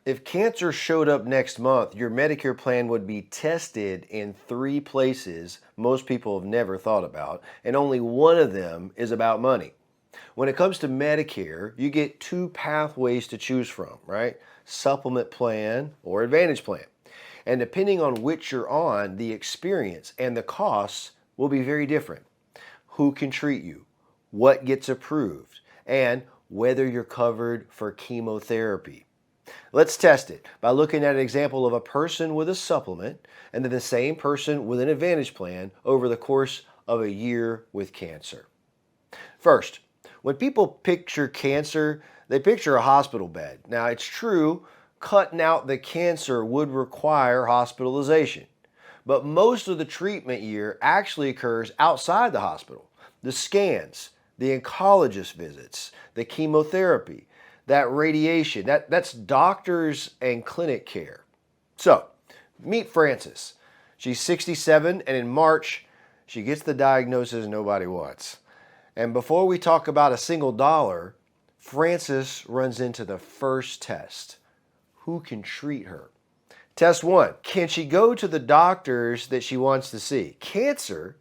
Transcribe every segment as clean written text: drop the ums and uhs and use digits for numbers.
If cancer showed up next month, your Medicare plan would be tested in 3 places most people have never thought about, and only one of them is about money. When it comes to Medicare, you get 2 pathways to choose from, right? Supplement plan or Advantage plan. And depending on which you're on, the experience and the costs will be very different. Who can treat you, what gets approved, and whether you're covered for chemotherapy. Let's test it by looking at an example of a person with a supplement and then the same person with an Advantage plan over the course of a year with cancer. First, when people picture cancer, they picture a hospital bed. Now, it's true, cutting out the cancer would require hospitalization, but most of the treatment year actually occurs outside the hospital. The scans, the oncologist visits, the chemotherapy, that radiation, that's doctors and clinic care. So, meet Frances. She's 67, and in March, she gets the diagnosis nobody wants. And before we talk about a single dollar, Frances runs into the first test. Who can treat her? Test 1. Can she go to the doctors that she wants to see? Cancer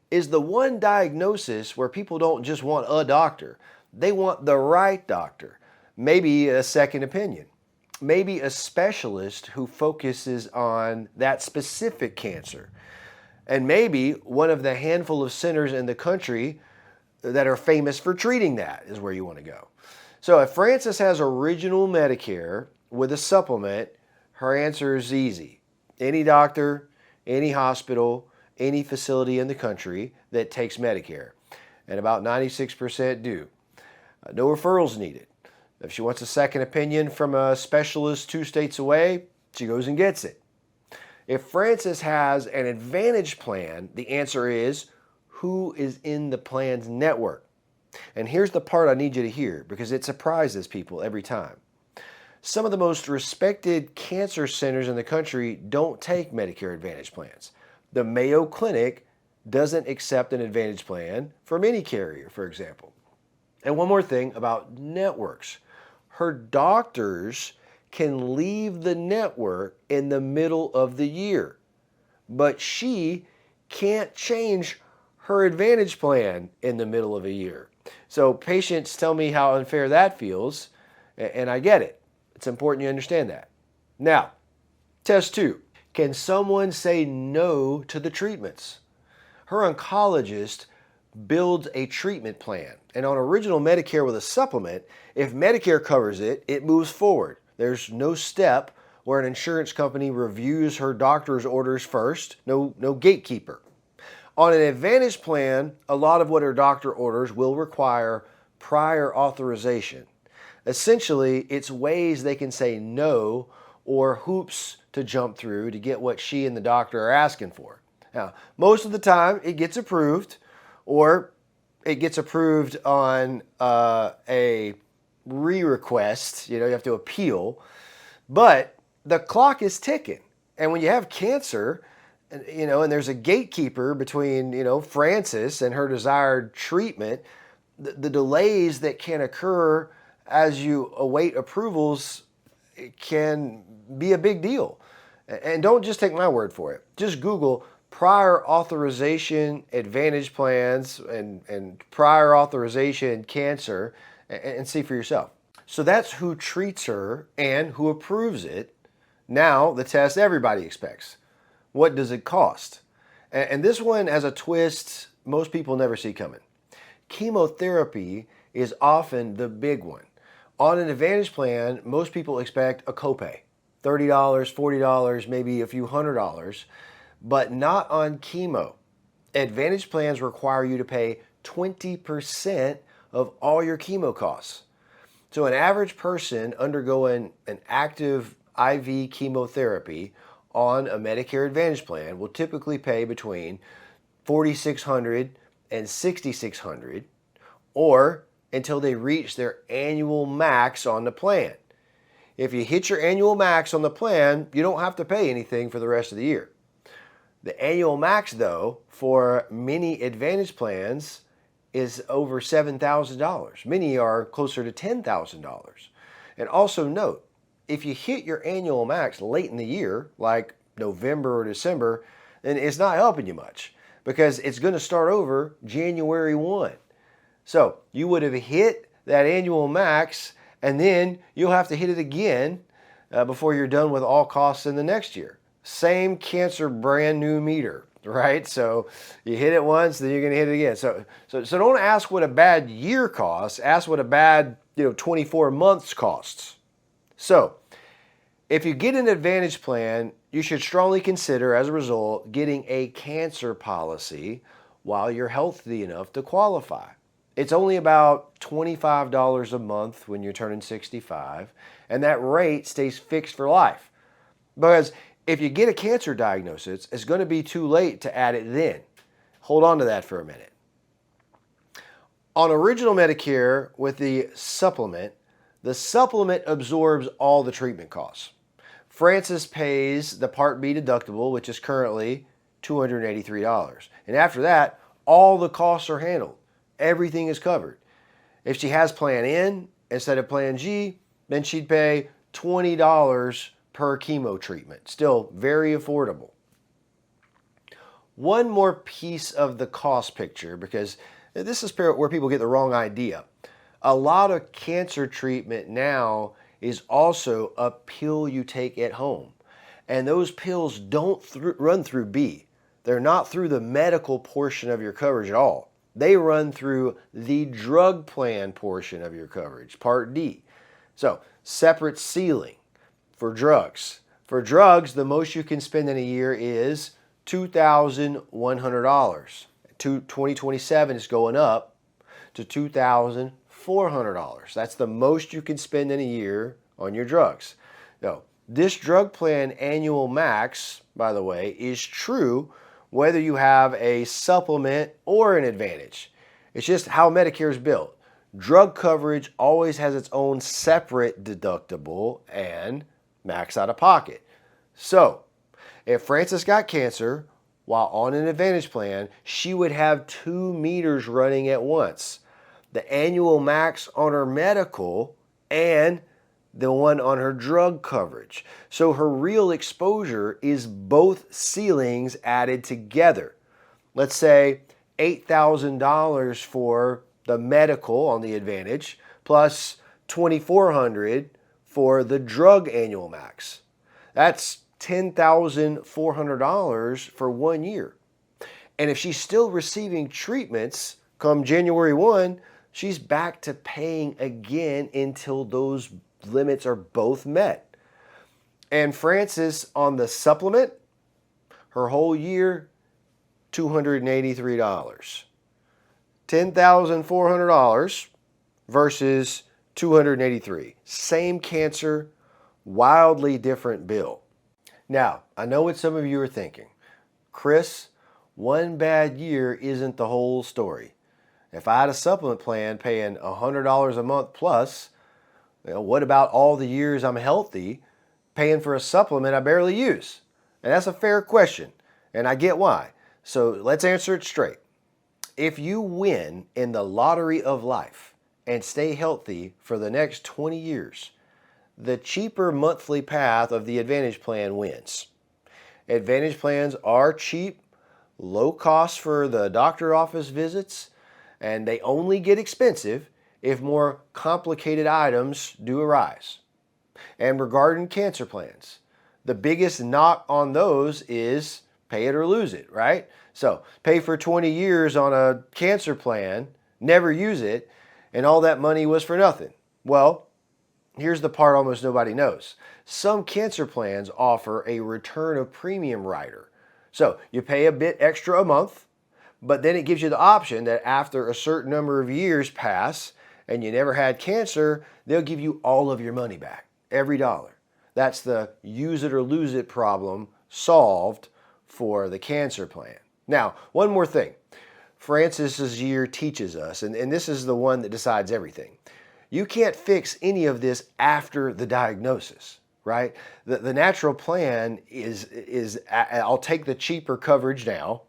is the one diagnosis where people don't just want a doctor. They want the right doctor. Maybe a second opinion. Maybe a specialist who focuses on that specific cancer. And maybe one of the handful of centers in the country that are famous for treating that is where you want to go. So if Frances has original Medicare with a supplement, her answer is easy. Any doctor, any hospital, any facility in the country that takes Medicare. And about 96% do. No referrals needed. If she wants a second opinion from a specialist 2 states away, she goes and gets it. If Frances has an Advantage plan, the answer is who is in the plan's network. And here's the part I need you to hear because it surprises people every time. Some of the most respected cancer centers in the country don't take Medicare Advantage plans. The Mayo Clinic doesn't accept an Advantage plan from any carrier, for example. And one more thing about networks. Her doctors can leave the network in the middle of the year, but she can't change her Advantage plan in the middle of a year. So patients tell me how unfair that feels, and I get it. It's important you understand that. Now, test 2. Can someone say no to the treatments? Her oncologist builds a treatment plan. And on original Medicare with a supplement, if Medicare covers it, it moves forward. There's no step where an insurance company reviews her doctor's orders first, no gatekeeper. On an Advantage plan, a lot of what her doctor orders will require prior authorization. Essentially, it's ways they can say no or hoops to jump through to get what she and the doctor are asking for. Now, most of the time, it gets approved, or it gets approved on a re-request. You have to appeal. But the clock is ticking. And when you have cancer, and there's a gatekeeper between, Frances and her desired treatment, the delays that can occur as you await approvals can be a big deal. And don't just take my word for it. Just Google prior authorization Advantage plans and prior authorization cancer and see for yourself. So that's who treats her and who approves it. Now the test everybody expects. What does it cost? And this one has a twist most people never see coming. Chemotherapy is often the big one. On an Advantage plan, most people expect a copay. $30, $40, maybe a few $100s, but not on chemo. Advantage plans require you to pay 20% of all your chemo costs. So an average person undergoing an active IV chemotherapy on a Medicare Advantage plan will typically pay between $4,600 and $6,600, or until they reach their annual max on the plan. If you hit your annual max on the plan, you don't have to pay anything for the rest of the year. The annual max, though, for many Advantage plans is over $7,000. Many are closer to $10,000. And also note, if you hit your annual max late in the year, like November or December, then it's not helping you much because it's going to start over January 1. So you would have hit that annual max, and then you'll have to hit it again before you're done with all costs in the next year. Same cancer brand new meter, right? So you hit it once, then you're going to hit it again. So don't ask what a bad year costs. Ask what a bad 24 months costs. So if you get an Advantage plan, you should strongly consider, as a result, getting a cancer policy while you're healthy enough to qualify. It's only about $25 a month when you're turning 65, and that rate stays fixed for life. Because if you get a cancer diagnosis, it's going to be too late to add it then. Hold on to that for a minute. On original Medicare with the supplement absorbs all the treatment costs. Francis pays the Part B deductible, which is currently $283. And after that, all the costs are handled. Everything is covered. If she has Plan N instead of Plan G, then she'd pay $20 per chemo treatment. Still very affordable. One more piece of the cost picture, because this is where people get the wrong idea. A lot of cancer treatment now is also a pill you take at home. And those pills don't run through B. They're not through the medical portion of your coverage at all. They run through the drug plan portion of your coverage, Part D. So, separate ceiling for drugs. For drugs, the most you can spend in a year is $2,100. 2027 is going up to $2,400. That's the most you can spend in a year on your drugs. Now, this drug plan annual max, by the way, is true whether you have a supplement or an Advantage. It's just how Medicare is built. Drug coverage always has its own separate deductible and max out of pocket. So, if Frances got cancer while on an Advantage plan, she would have 2 meters running at once. The annual max on her medical and the one on her drug coverage. So her real exposure is both ceilings added together. Let's say $8,000 for the medical on the Advantage plus $2,400 for the drug annual max. That's $10,400 for 1 year. And if she's still receiving treatments come January 1, she's back to paying again until those limits are both met. And Frances on the supplement, her whole year, $283. $10,400 versus $283. Same cancer, wildly different bill. Now, I know what some of you are thinking. Chris, one bad year isn't the whole story. If I had a supplement plan paying $100 a month plus, what about all the years I'm healthy paying for a supplement I barely use? And that's a fair question, and I get why. So let's answer it straight. If you win in the lottery of life and stay healthy for the next 20 years, the cheaper monthly path of the Advantage plan wins. Advantage plans are cheap, low cost for the doctor office visits, and they only get expensive if more complicated items do arise. And regarding cancer plans, the biggest knock on those is pay it or lose it, right? So pay for 20 years on a cancer plan, never use it, and all that money was for nothing. Well, here's the part almost nobody knows. Some cancer plans offer a return of premium rider. So you pay a bit extra a month, but then it gives you the option that after a certain number of years pass and you never had cancer, they'll give you all of your money back, every dollar. That's the use it or lose it problem solved for the cancer plan. Now, one more thing. Frances's year teaches us, and this is the one that decides everything. You can't fix any of this after the diagnosis, right? The natural plan is I'll take the cheaper coverage now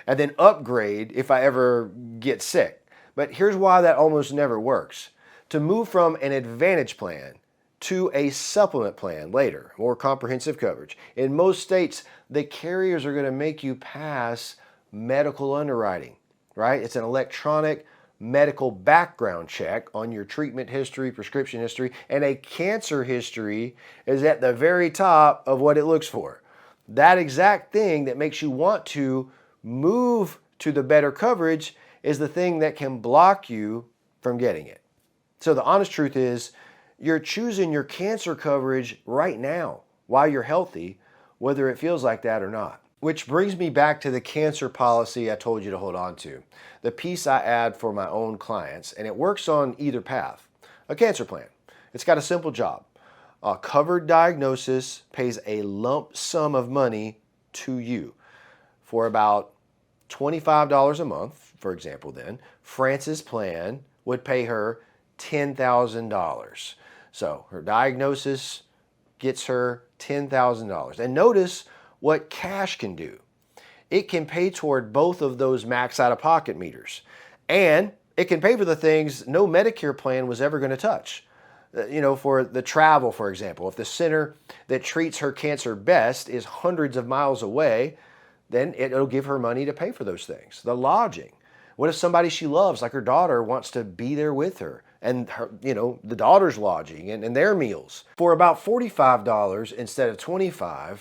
and then upgrade if I ever get sick. But here's why that almost never works. To move from an Advantage plan, to a supplement plan later, more comprehensive coverage. In most states, the carriers are going to make you pass medical underwriting, right? It's an electronic medical background check on your treatment history, prescription history, and a cancer history is at the very top of what it looks for. That exact thing that makes you want to move to the better coverage is the thing that can block you from getting it. So the honest truth is, you're choosing your cancer coverage right now while you're healthy, whether it feels like that or not. Which brings me back to the cancer policy I told you to hold on to. The piece I add for my own clients, and it works on either path. A cancer plan. It's got a simple job. A covered diagnosis pays a lump sum of money to you. For about $25 a month, for example then, France's plan would pay her $10,000. So her diagnosis gets her $10,000. And notice what cash can do. It can pay toward both of those max out-of-pocket meters. And it can pay for the things no Medicare plan was ever going to touch. For the travel, for example, if the center that treats her cancer best is hundreds of miles away, then it'll give her money to pay for those things. The lodging. What if somebody she loves, like her daughter, wants to be there with her? And her, the daughter's lodging and their meals. For about $45 instead of $25,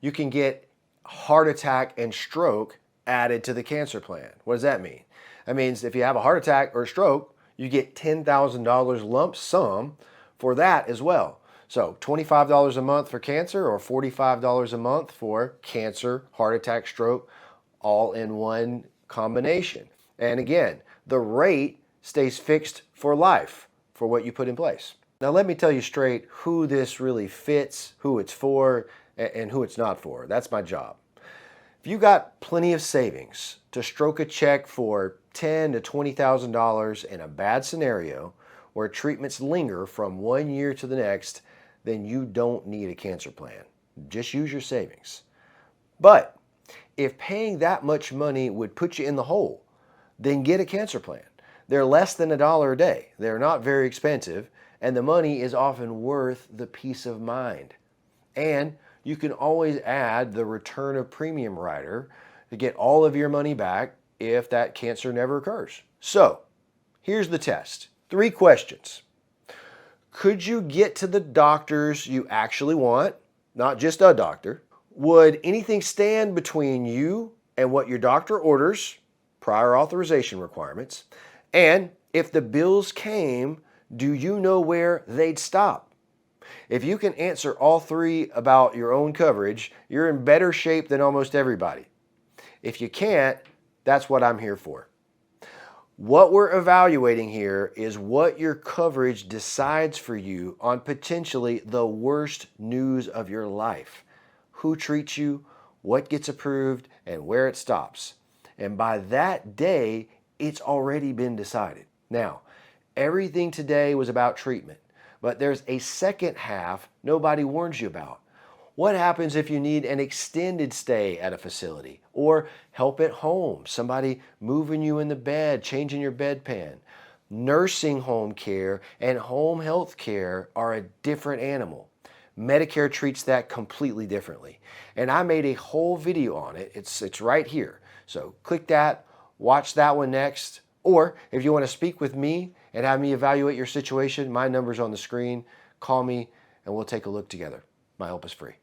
you can get heart attack and stroke added to the cancer plan. What does that mean? That means if you have a heart attack or a stroke, you get $10,000 lump sum for that as well. So $25 a month for cancer or $45 a month for cancer, heart attack, stroke, all in one combination. And again, the rate stays fixed for life for what you put in place. Now let me tell you straight who this really fits, who it's for, and who it's not for. That's my job. If you got plenty of savings to stroke a check for $10,000 to $20,000 in a bad scenario where treatments linger from 1 year to the next, then you don't need a cancer plan. Just use your savings. But if paying that much money would put you in the hole, then get a cancer plan. They're less than $1 a day. They're not very expensive, and the money is often worth the peace of mind. And you can always add the return of premium rider to get all of your money back if that cancer never occurs. So, here's the test. 3 questions. Could you get to the doctors you actually want, not just a doctor? Would anything stand between you and what your doctor orders, prior authorization requirements? And if the bills came, do you know where they'd stop? If you can answer all 3 about your own coverage, you're in better shape than almost everybody. If you can't, that's what I'm here for. What we're evaluating here is what your coverage decides for you on potentially the worst news of your life. Who treats you, what gets approved, and where it stops. And by that day, it's already been decided. Now, everything today was about treatment, but there's a second half nobody warns you about. What happens if you need an extended stay at a facility or help at home, somebody moving you in the bed, changing your bedpan? Nursing home care and home health care are a different animal. Medicare treats that completely differently. And I made a whole video on it. It's right here. So click that, watch that one next. Or if you want to speak with me and have me evaluate your situation, my number's on the screen. Call me and we'll take a look together. My help is free.